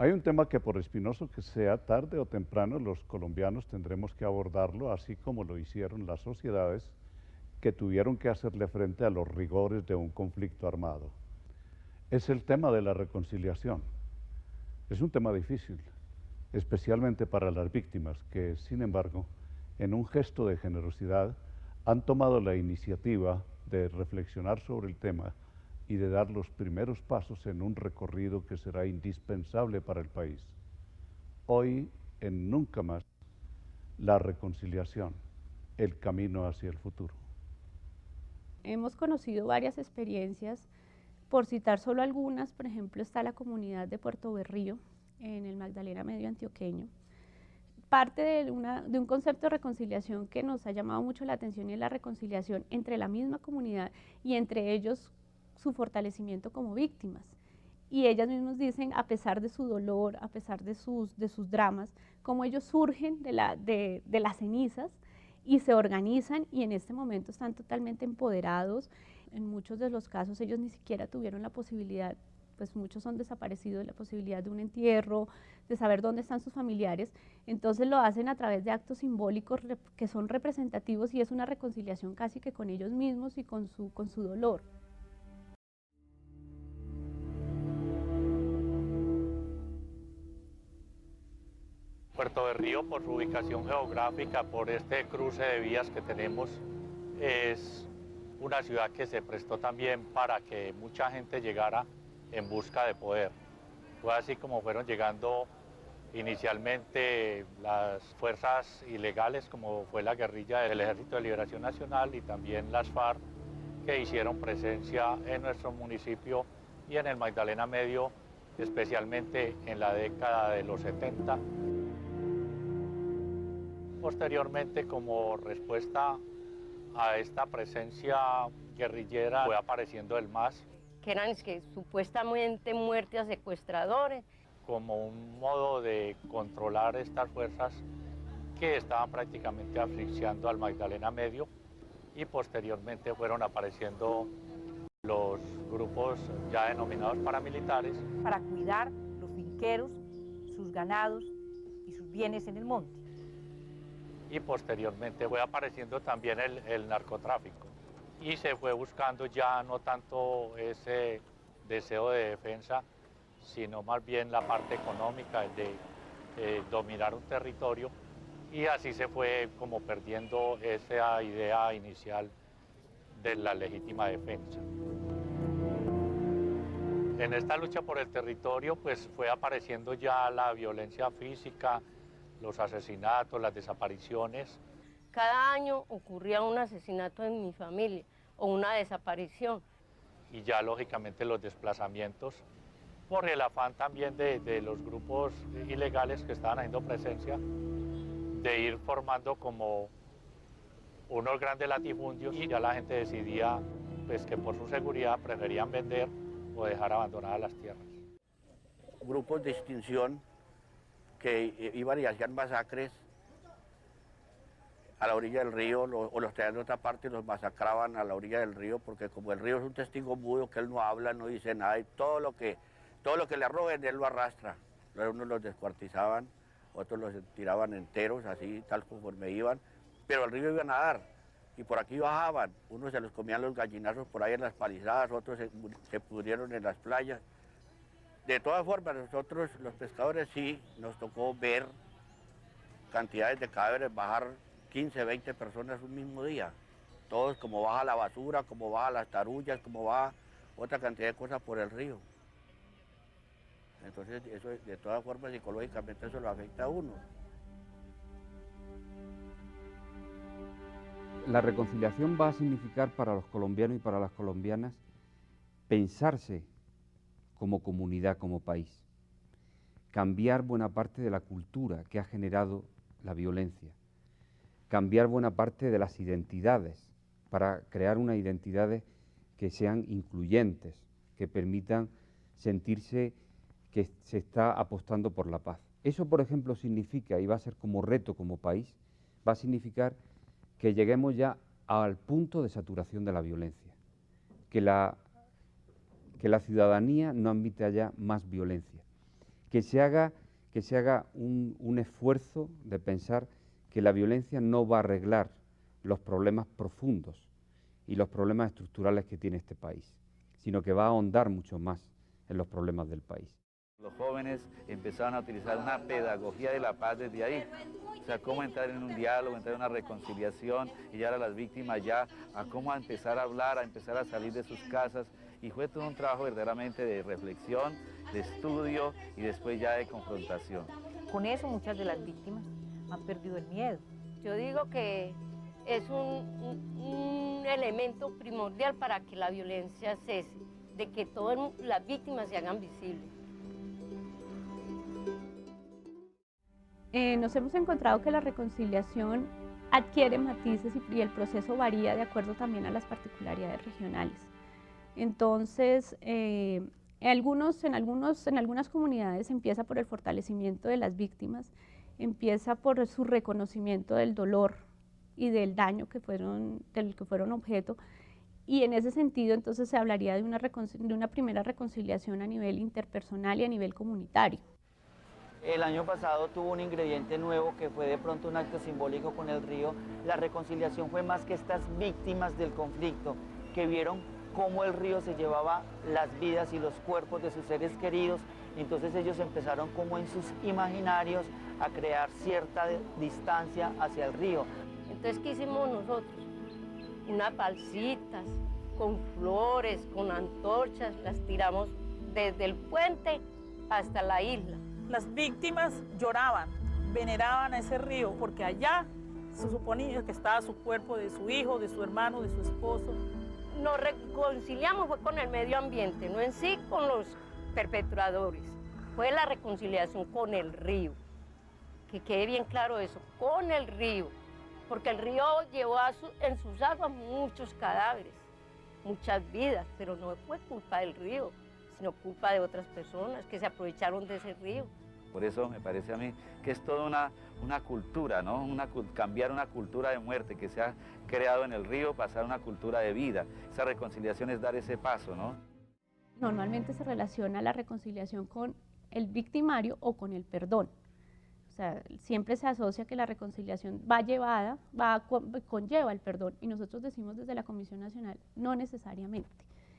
Hay un tema que por espinoso que sea, tarde o temprano los colombianos tendremos que abordarlo, así como lo hicieron las sociedades que tuvieron que hacerle frente a los rigores de un conflicto armado. Es el tema de la reconciliación. Es un tema difícil, especialmente para las víctimas que, sin embargo, en un gesto de generosidad, han tomado la iniciativa de reflexionar sobre el tema y de dar los primeros pasos en un recorrido que será indispensable para el país. Hoy, en Nunca Más, la reconciliación, el camino hacia el futuro. Hemos conocido varias experiencias, por citar solo algunas. Por ejemplo, está la comunidad de Puerto Berrío, en el Magdalena Medio antioqueño. Parte de un concepto de reconciliación que nos ha llamado mucho la atención, y es la reconciliación entre la misma comunidad y entre ellos su fortalecimiento como víctimas. Y ellas mismas dicen, a pesar de su dolor, a pesar de sus dramas, cómo ellos surgen de las cenizas y se organizan, y en este momento están totalmente empoderados. En muchos de los casos ellos ni siquiera tuvieron la posibilidad, pues muchos son desaparecidos, la posibilidad de un entierro, de saber dónde están sus familiares. Entonces lo hacen a través de actos simbólicos que son representativos, y es una reconciliación casi que con ellos mismos y con su dolor. Puerto Berrío, por su ubicación geográfica, por este cruce de vías que tenemos, es una ciudad que se prestó también para que mucha gente llegara en busca de poder. Fue así como fueron llegando inicialmente las fuerzas ilegales, como fue la guerrilla del Ejército de Liberación Nacional y también las FARC, que hicieron presencia en nuestro municipio y en el Magdalena Medio, especialmente en la década de los 70. Posteriormente, como respuesta a esta presencia guerrillera, fue apareciendo el MAS, que eran supuestamente muertes a secuestradores, como un modo de controlar estas fuerzas que estaban prácticamente asfixiando al Magdalena Medio, y posteriormente fueron apareciendo los grupos ya denominados paramilitares. Para cuidar los finqueros, sus ganados y sus bienes en el monte. Y posteriormente fue apareciendo también el narcotráfico. Y se fue buscando ya no tanto ese deseo de defensa, sino más bien la parte económica, el de dominar un territorio, y así se fue como perdiendo esa idea inicial de la legítima defensa. En esta lucha por el territorio, pues fue apareciendo ya la violencia física, los asesinatos, las desapariciones. Cada año ocurría un asesinato en mi familia o una desaparición. Y ya lógicamente los desplazamientos, por el afán también de los grupos ilegales que estaban haciendo presencia, de ir formando como unos grandes latifundios, y ya la gente decidía pues, que por su seguridad preferían vender o dejar abandonadas las tierras. Grupos de extinción que iban y hacían masacres a la orilla del río, o los traían de otra parte y los masacraban a la orilla del río, porque como el río es un testigo mudo, que él no habla, no dice nada, y todo lo que le arrojen, él lo arrastra. Unos los descuartizaban, otros los tiraban enteros, así, tal conforme iban, pero al río iban a nadar, y por aquí bajaban. Unos se los comían los gallinazos por ahí en las palizadas, otros se pudrieron en las playas. De todas formas, nosotros, los pescadores, sí nos tocó ver cantidades de cadáveres bajar 15, 20 personas un mismo día. Todos, como baja la basura, como baja las tarullas, como baja otra cantidad de cosas por el río. Entonces, eso de todas formas, psicológicamente, eso lo afecta a uno. La reconciliación va a significar para los colombianos y para las colombianas pensarse como comunidad, como país, cambiar buena parte de la cultura que ha generado la violencia, cambiar buena parte de las identidades para crear unas identidades que sean incluyentes, que permitan sentirse que se está apostando por la paz. Eso, por ejemplo, significa, y va a ser como reto como país, va a significar que lleguemos ya al punto de saturación de la violencia, que la ciudadanía no admita ya más violencia, que se haga un esfuerzo de pensar que la violencia no va a arreglar los problemas profundos y los problemas estructurales que tiene este país, sino que va a ahondar mucho más en los problemas del país. Los jóvenes empezaron a utilizar una pedagogía de la paz desde ahí, o sea, cómo entrar en un diálogo, entrar en una reconciliación y llevar a las víctimas ya a cómo empezar a hablar, a empezar a salir de sus casas, y fue todo un trabajo verdaderamente de reflexión, de estudio y después ya de confrontación. Con eso muchas de las víctimas han perdido el miedo. Yo digo que es un elemento primordial para que la violencia cese, de que todas las víctimas se hagan visibles. Nos hemos encontrado que la reconciliación adquiere matices y el proceso varía de acuerdo también a las particularidades regionales. Entonces, en algunas comunidades empieza por el fortalecimiento de las víctimas, empieza por su reconocimiento del dolor y del daño del que fueron objeto, y en ese sentido entonces se hablaría de una primera reconciliación a nivel interpersonal y a nivel comunitario. El año pasado tuvo un ingrediente nuevo que fue de pronto un acto simbólico con el río. La reconciliación fue más que estas víctimas del conflicto que vieron cómo el río se llevaba las vidas y los cuerpos de sus seres queridos. Entonces ellos empezaron como en sus imaginarios a crear cierta distancia hacia el río. Entonces, ¿qué hicimos nosotros? Unas balsitas con flores, con antorchas, las tiramos desde el puente hasta la isla. Las víctimas lloraban, veneraban a ese río, porque allá se suponía que estaba su cuerpo de su hijo, de su hermano, de su esposo. Nos reconciliamos fue con el medio ambiente, no en sí con los perpetradores. Fue la reconciliación con el río. Que quede bien claro eso, con el río. Porque el río llevó en sus aguas muchos cadáveres, muchas vidas, pero no fue culpa del río, sino culpa de otras personas que se aprovecharon de ese río. Por eso me parece a mí que es toda una cultura, ¿no? Cambiar una cultura de muerte que se ha creado en el río, pasar a una cultura de vida. Esa reconciliación es dar ese paso, ¿no? Normalmente se relaciona la reconciliación con el victimario o con el perdón. O sea, siempre se asocia que la reconciliación conlleva el perdón, y nosotros decimos desde la Comisión Nacional, no necesariamente.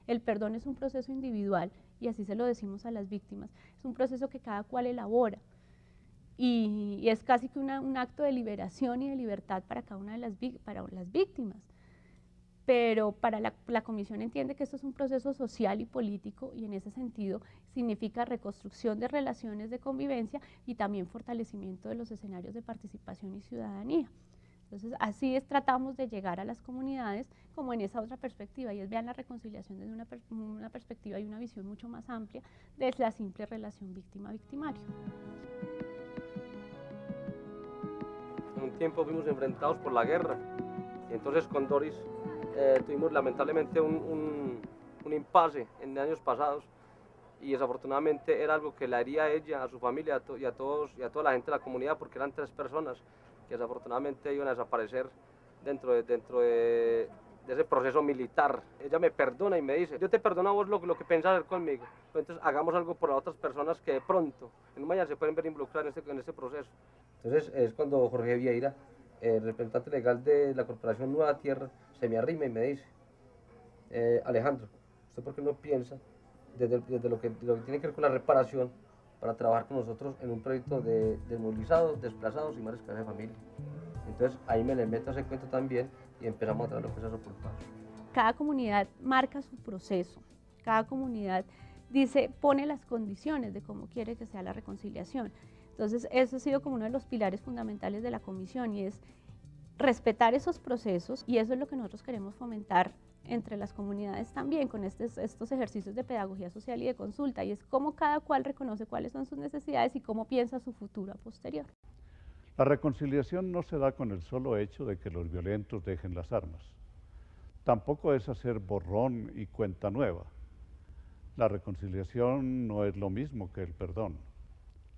El perdón es un proceso individual, y así se lo decimos a las víctimas, es un proceso que cada cual elabora, y es casi que un acto de liberación y de libertad para cada una de las víctimas. Pero para la Comisión entiende que esto es un proceso social y político, y en ese sentido significa reconstrucción de relaciones de convivencia y también fortalecimiento de los escenarios de participación y ciudadanía. Entonces, así tratamos de llegar a las comunidades como en esa otra perspectiva, y es vean la reconciliación desde una perspectiva y una visión mucho más amplia de la simple relación víctima-victimario. En un tiempo fuimos enfrentados por la guerra, y entonces con Doris tuvimos lamentablemente un impasse en años pasados, y desafortunadamente era algo que la hería a ella, a su familia y a toda la gente de la comunidad, porque eran 3 personas que desafortunadamente iban a desaparecer dentro de ese proceso militar. Ella me perdona y me dice, yo te perdono a vos lo que pensás hacer conmigo, pero entonces hagamos algo por las otras personas que de pronto en un mañana se pueden ver involucradas en este proceso. Entonces es cuando Jorge Vieira, el representante legal de la Corporación Nueva Tierra, se me arrima y me dice, Alejandro, ¿usted por qué no piensa desde lo que tiene que ver con la reparación para trabajar con nosotros en un proyecto de desmovilizados, desplazados y madres cabezas de familia? Entonces ahí me le meto a ese cuento también y empezamos a traer los procesos ocultados. Cada comunidad marca su proceso, cada comunidad pone las condiciones de cómo quiere que sea la reconciliación. Entonces eso ha sido como uno de los pilares fundamentales de la comisión, y es respetar esos procesos, y eso es lo que nosotros queremos fomentar entre las comunidades también con estos ejercicios de pedagogía social y de consulta, y es cómo cada cual reconoce cuáles son sus necesidades y cómo piensa su futuro a posterior. La reconciliación no se da con el solo hecho de que los violentos dejen las armas. Tampoco es hacer borrón y cuenta nueva. La reconciliación no es lo mismo que el perdón.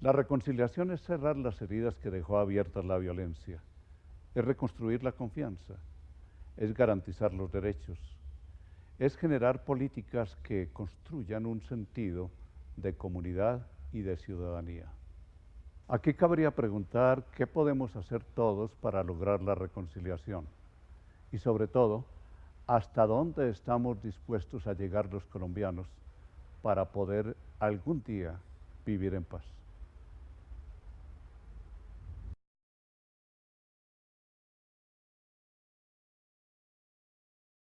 La reconciliación es cerrar las heridas que dejó abiertas la violencia, es reconstruir la confianza, es garantizar los derechos, es generar políticas que construyan un sentido de comunidad, y de ciudadanía. Aquí cabría preguntar qué podemos hacer todos para lograr la reconciliación y sobre todo, hasta dónde estamos dispuestos a llegar los colombianos para poder algún día vivir en paz.